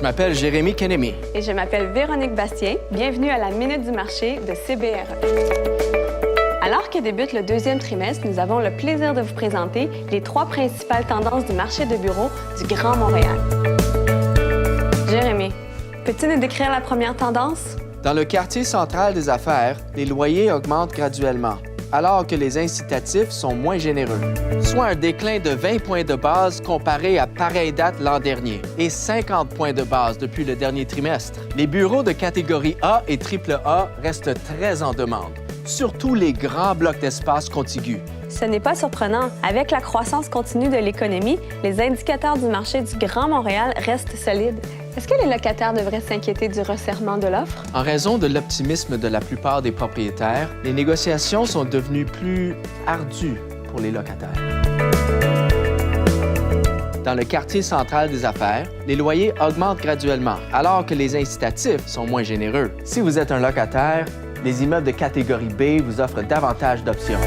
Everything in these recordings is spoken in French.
m'appelle Jérémy Kenemi. Et je m'appelle Véronique Bastien. Bienvenue à la Minute du marché de CBRE. Alors que débute le deuxième trimestre, nous avons le plaisir de vous présenter les 3 principales tendances du marché de bureaux du Grand Montréal. Jérémy, peux-tu nous décrire la première tendance? Dans le quartier central des affaires, les loyers augmentent graduellement, alors que les incitatifs sont moins généreux, soit un déclin de 20 points de base comparé à pareille date l'an dernier et 50 points de base depuis le dernier trimestre. Les bureaux de catégorie A et AAA restent très en demande, surtout les grands blocs d'espace contigus. Ce n'est pas surprenant. Avec la croissance continue de l'économie, les indicateurs du marché du Grand Montréal restent solides. Est-ce que les locataires devraient s'inquiéter du resserrement de l'offre? En raison de l'optimisme de la plupart des propriétaires, les négociations sont devenues plus ardues pour les locataires. Dans le quartier central des affaires, les loyers augmentent graduellement, alors que les incitatifs sont moins généreux. Si vous êtes un locataire, les immeubles de catégorie B vous offrent davantage d'options.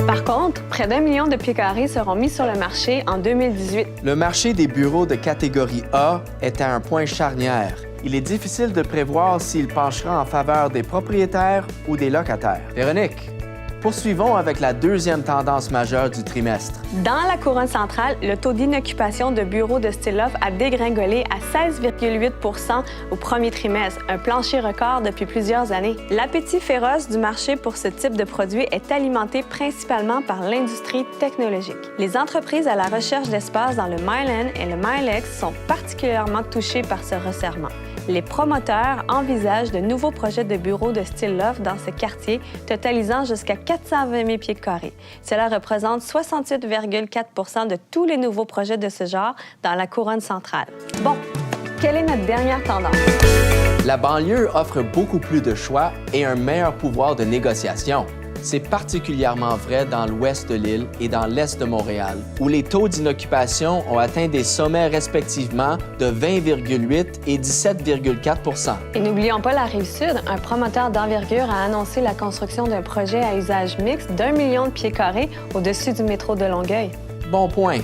Par contre, près d'1 million de pieds carrés seront mis sur le marché en 2018. Le marché des bureaux de catégorie A est à un point charnière. Il est difficile de prévoir s'il penchera en faveur des propriétaires ou des locataires. Véronique, poursuivons avec la deuxième tendance majeure du trimestre. Dans la couronne centrale, le taux d'inoccupation de bureaux de style loft a dégringolé à 16,8 % au premier trimestre, un plancher record depuis plusieurs années. L'appétit féroce du marché pour ce type de produit est alimenté principalement par l'industrie technologique. Les entreprises à la recherche d'espace dans le Mile-End et le Mile-X sont particulièrement touchées par ce resserrement. Les promoteurs envisagent de nouveaux projets de bureaux de style loft dans ce quartier, totalisant jusqu'à 420 000 pieds carrés. Cela représente 68,4 % de tous les nouveaux projets de ce genre dans la couronne centrale. Bon, quelle est notre dernière tendance? La banlieue offre beaucoup plus de choix et un meilleur pouvoir de négociation. C'est particulièrement vrai dans l'ouest de l'île et dans l'est de Montréal, où les taux d'inoccupation ont atteint des sommets respectivement de 20,8 et 17,4 %. Et n'oublions pas la Rive-Sud. Un promoteur d'envergure a annoncé la construction d'un projet à usage mixte d'1 million de pieds carrés au-dessus du métro de Longueuil. Bon point.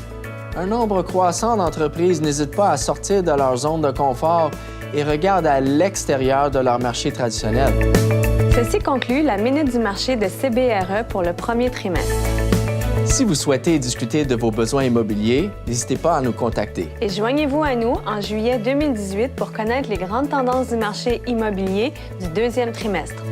Un nombre croissant d'entreprises n'hésitent pas à sortir de leur zone de confort et regardent à l'extérieur de leur marché traditionnel. Ceci conclut la Minute du marché de CBRE pour le premier trimestre. Si vous souhaitez discuter de vos besoins immobiliers, n'hésitez pas à nous contacter. Et joignez-vous à nous en juillet 2018 pour connaître les grandes tendances du marché immobilier du deuxième trimestre.